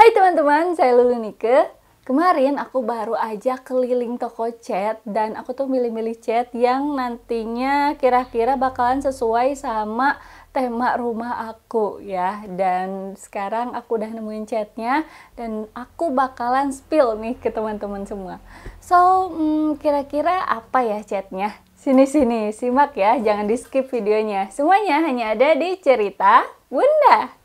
Hai teman-teman, saya Lulu Nike. Kemarin aku baru aja keliling toko cat dan aku tuh milih-milih cat yang nantinya kira-kira bakalan sesuai sama tema rumah aku ya. Dan sekarang aku udah nemuin catnya dan aku bakalan spill nih ke teman-teman semua. So, kira-kira apa ya catnya? Sini-sini, simak ya, jangan di skip videonya. Semuanya hanya ada di Cerita Bunda.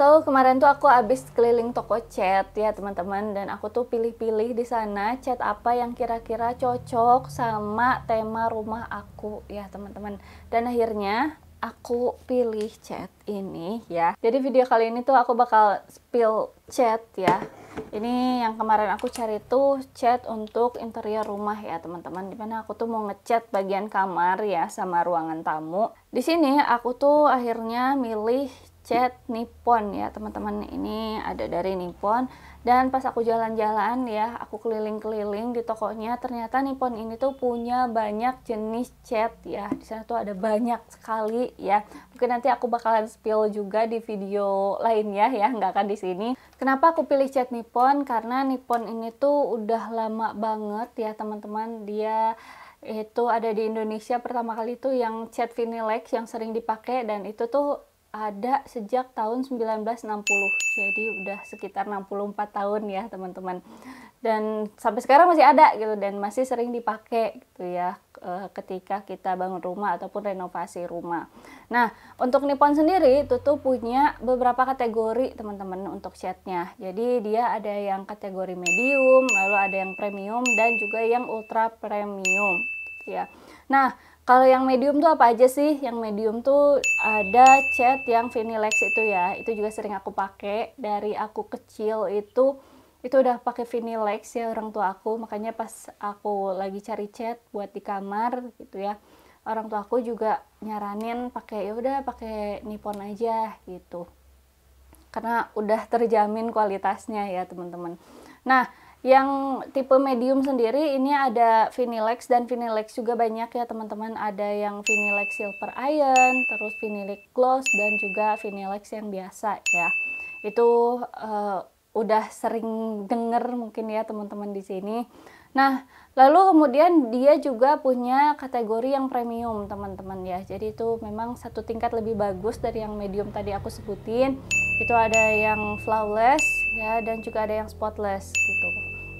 So, kemarin tuh aku abis keliling toko cat ya teman-teman, dan aku tuh pilih-pilih di sana cat apa yang kira-kira cocok sama tema rumah aku ya teman-teman. Dan akhirnya aku pilih cat ini ya. Jadi video kali ini tuh aku bakal spill cat ya. Ini yang kemarin aku cari tuh cat untuk interior rumah ya teman-teman. Dimana aku tuh mau ngecat bagian kamar ya sama ruangan tamu. Di sini aku tuh akhirnya milih cat Nippon ya teman-teman. Ini ada dari Nippon, dan pas aku jalan-jalan ya, aku keliling-keliling di tokonya, ternyata Nippon ini tuh punya banyak jenis cat ya. Di sana tuh ada banyak sekali ya. Mungkin nanti aku bakalan spill juga di video lainnya ya, nggak akan di sini. Kenapa aku pilih cat Nippon? Karena Nippon ini tuh udah lama banget ya teman-teman. Dia itu ada di Indonesia pertama kali tuh yang cat Vinilex yang sering dipakai, dan itu tuh ada sejak tahun 1960. Jadi udah sekitar 64 tahun ya teman-teman. Dan sampai sekarang masih ada gitu, dan masih sering dipakai gitu ya ketika kita bangun rumah ataupun renovasi rumah. Nah, untuk Nippon sendiri itu tuh punya beberapa kategori teman-teman untuk catnya. Jadi dia ada yang kategori medium, lalu ada yang premium, dan juga yang ultra premium gitu ya. Nah, kalau yang medium tuh apa aja sih? Yang medium tuh ada cat yang Vinilex itu ya. Itu juga sering aku pakai dari aku kecil itu udah pakai Vinilex ya orang tua aku. Makanya pas aku lagi cari cat buat di kamar gitu ya, orang tua aku juga nyaranin pakai, ya udah pakai Nippon aja gitu. Karena udah terjamin kualitasnya ya teman-teman. Nah, yang tipe medium sendiri ini ada Vinilex, dan Vinilex juga banyak ya teman-teman. Ada yang Vinilex Silver Iron, terus Vinilex Gloss, dan juga Vinilex yang biasa ya. Itu udah sering denger mungkin ya teman-teman di sini. Nah, lalu kemudian dia juga punya kategori yang premium teman-teman ya. Jadi itu memang satu tingkat lebih bagus dari yang medium tadi aku sebutin. Itu ada yang flawless ya, dan juga ada yang spotless gitu.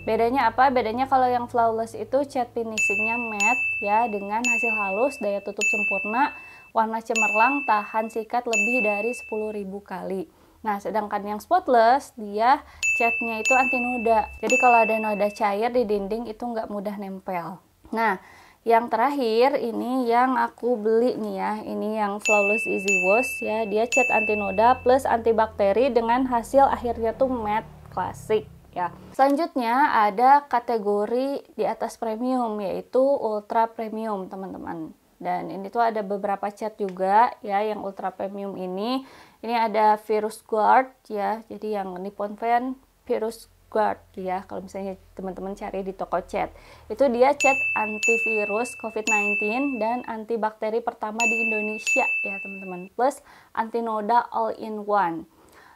Bedanya apa? Bedanya kalau yang flawless itu cat finishingnya matte ya, dengan hasil halus, daya tutup sempurna, warna cemerlang, tahan sikat lebih dari 10.000 kali. Nah, sedangkan yang spotless dia catnya itu anti noda. Jadi kalau ada noda cair di dinding itu nggak mudah nempel. Nah, yang terakhir ini yang aku beli nih ya, ini yang Flawless Easy Wash ya. Dia cat anti noda plus antibakteri dengan hasil akhirnya tuh matte klasik ya. Selanjutnya ada kategori di atas premium, yaitu ultra premium teman-teman. Dan ini tuh ada beberapa cat juga ya yang ultra premium ini. Ini ada Virus Guard ya. Jadi yang Nippon Fan Virus Guard ya, kalau misalnya teman-teman cari di toko cat. Itu dia cat antivirus COVID-19 dan antibakteri pertama di Indonesia ya teman-teman. Plus anti noda all in one.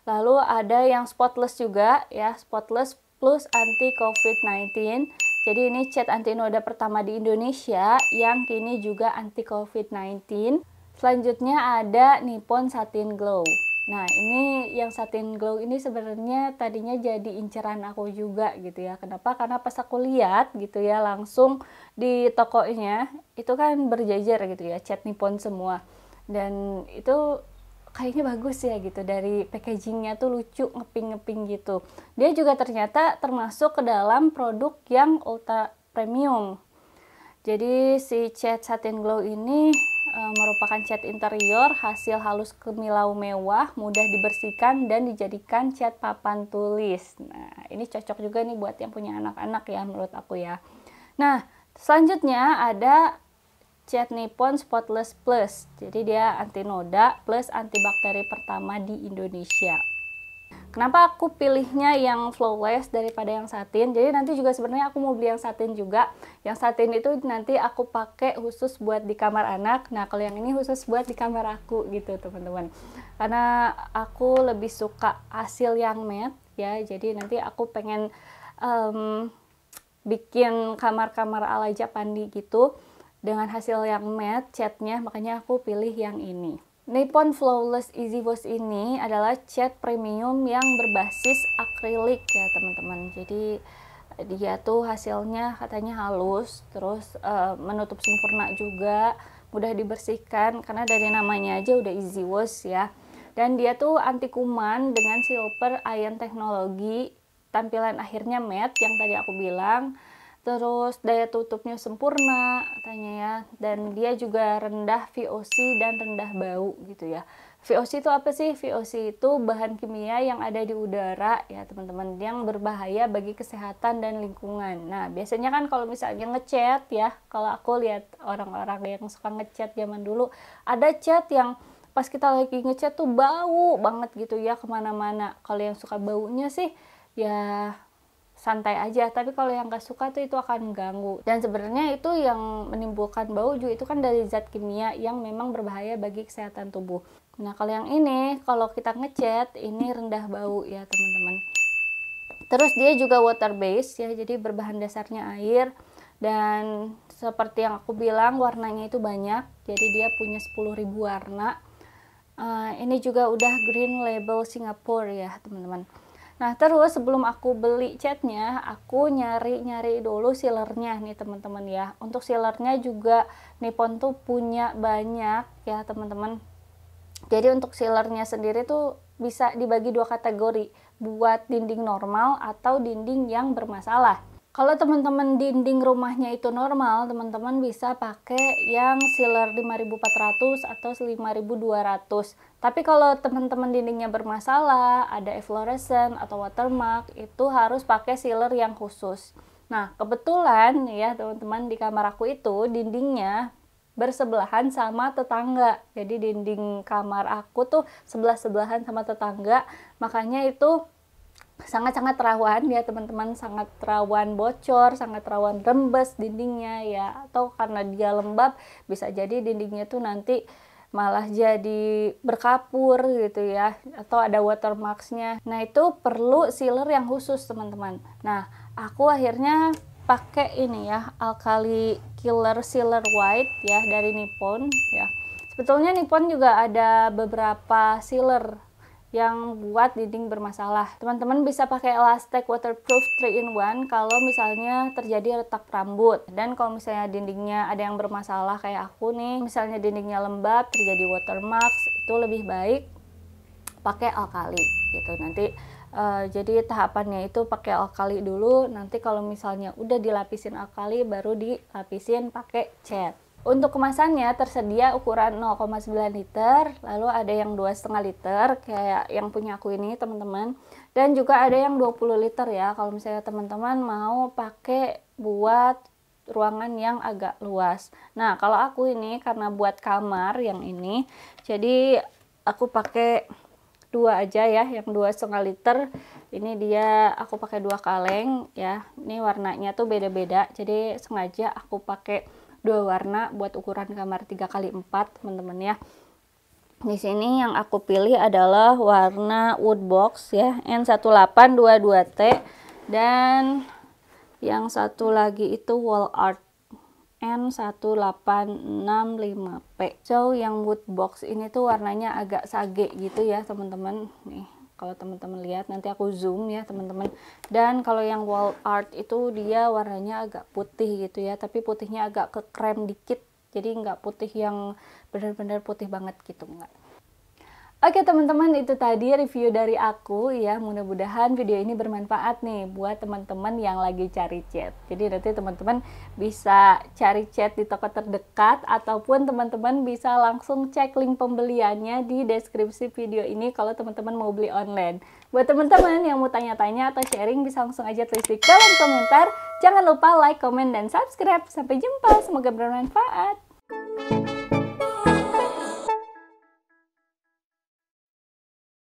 Lalu ada yang spotless juga ya, spotless plus anti COVID-19. Jadi ini cat anti noda pertama di Indonesia yang kini juga anti COVID-19. Selanjutnya ada Nippon Satin Glow. Nah, ini yang Satin Glow ini sebenarnya tadinya jadi inceran aku juga gitu ya. Kenapa? Karena pas aku lihat gitu ya langsung di tokonya, itu kan berjajar gitu ya, cat Nippon semua. Dan itu kayaknya bagus ya gitu, dari packagingnya tuh lucu, ngeping-ngeping gitu. Dia juga ternyata termasuk ke dalam produk yang ultra premium. Jadi si cat Satin Glow ini merupakan cat interior hasil halus kemilau mewah, mudah dibersihkan dan dijadikan cat papan tulis. Nah, ini cocok juga nih buat yang punya anak-anak ya menurut aku ya. Nah, selanjutnya ada cat Nippon Spotless Plus. Jadi dia anti noda plus antibakteri pertama di Indonesia. Kenapa aku pilihnya yang flawless daripada yang satin? Jadi nanti juga sebenarnya aku mau beli yang satin juga. Yang satin itu nanti aku pakai khusus buat di kamar anak. Nah, kalau yang ini khusus buat di kamar aku gitu, teman-teman. Karena aku lebih suka hasil yang matte ya. Jadi nanti aku pengen bikin kamar-kamar ala Japandi gitu dengan hasil yang matte catnya, makanya aku pilih yang ini. Nippon Flawless Easy Wash ini adalah cat premium yang berbasis akrilik ya teman-teman. Jadi dia tuh hasilnya katanya halus, terus menutup sempurna juga, mudah dibersihkan karena dari namanya aja udah easy wash ya. Dan dia tuh anti kuman dengan silver ion teknologi, tampilan akhirnya matte yang tadi aku bilang. Terus daya tutupnya sempurna katanya ya, dan dia juga rendah VOC dan rendah bau gitu ya. VOC itu apa sih? VOC itu bahan kimia yang ada di udara ya teman-teman, yang berbahaya bagi kesehatan dan lingkungan. Nah biasanya kan kalau misalnya ngecat ya, kalau aku lihat orang-orang yang suka ngecat zaman dulu, ada cat yang pas kita lagi ngecat tuh bau banget gitu ya kemana-mana. Kalau yang suka baunya sih ya santai aja, tapi kalau yang gak suka tuh itu akan mengganggu. Dan sebenarnya itu yang menimbulkan bau juga itu kan dari zat kimia yang memang berbahaya bagi kesehatan tubuh. Nah kalau yang ini, kalau kita ngecat ini rendah bau ya teman-teman. Terus dia juga water based ya, jadi berbahan dasarnya air, dan seperti yang aku bilang warnanya itu banyak, jadi dia punya 10.000 warna. Ini juga udah green label Singapura ya teman-teman. Nah terus sebelum aku beli catnya, aku nyari dulu sealernya nih teman-teman ya. Untuk sealernya juga Nippon tuh punya banyak ya teman-teman. Jadi untuk sealernya sendiri tuh bisa dibagi dua kategori, buat dinding normal atau dinding yang bermasalah. Kalau teman-teman dinding rumahnya itu normal, teman-teman bisa pakai yang sealer 5400 atau 5200. Tapi kalau teman-teman dindingnya bermasalah, ada efflorescent atau watermark, itu harus pakai sealer yang khusus. Nah, kebetulan ya teman-teman, di kamar aku itu dindingnya bersebelahan sama tetangga. Jadi dinding kamar aku tuh sebelah-sebelahan sama tetangga, makanya itu sangat-sangat rawan ya teman-teman, sangat rawan bocor, sangat rawan rembes dindingnya ya, atau karena dia lembab bisa jadi dindingnya tuh nanti malah jadi berkapur gitu ya, atau ada watermarksnya. Nah itu perlu sealer yang khusus teman-teman. Nah aku akhirnya pakai ini ya, Alkali Killer Sealer White ya dari Nippon ya. Sebetulnya Nippon juga ada beberapa sealer yang buat dinding bermasalah. Teman-teman bisa pakai Elastic Waterproof 3-in-1 kalau misalnya terjadi retak rambut. Dan kalau misalnya dindingnya ada yang bermasalah kayak aku nih, misalnya dindingnya lembab, terjadi watermarks, itu lebih baik pakai alkali gitu. Nanti jadi tahapannya itu pakai alkali dulu, nanti kalau misalnya udah dilapisin alkali baru dilapisin pakai cat. Untuk kemasannya tersedia ukuran 0,9 liter, lalu ada yang 2,5 liter kayak yang punya aku ini teman-teman, dan juga ada yang 20 liter ya kalau misalnya teman-teman mau pakai buat ruangan yang agak luas. Nah kalau aku ini karena buat kamar yang ini, jadi aku pakai dua aja ya, yang 2,5 liter. Ini dia aku pakai 2 kaleng ya, ini warnanya tuh beda-beda, jadi sengaja aku pakai 2 warna buat ukuran kamar 3x4 teman-teman ya. Di sini yang aku pilih adalah warna wood box ya, N1822T, dan yang satu lagi itu wall art N1865P. So yang wood box ini tuh warnanya agak sage gitu ya teman-teman. Nih kalau teman-teman lihat, nanti aku zoom ya teman-teman. Dan kalau yang wall art itu dia warnanya agak putih gitu ya, tapi putihnya agak ke krem dikit, jadi nggak putih yang benar-benar putih banget gitu, enggak. Oke teman-teman, itu tadi review dari aku ya. Mudah-mudahan video ini bermanfaat nih buat teman-teman yang lagi cari cat. Jadi nanti teman-teman bisa cari cat di toko terdekat, ataupun teman-teman bisa langsung cek link pembeliannya di deskripsi video ini kalau teman-teman mau beli online. Buat teman-teman yang mau tanya-tanya atau sharing, bisa langsung aja tulis di kolom komentar. Jangan lupa like, comment, dan subscribe. Sampai jumpa, semoga bermanfaat.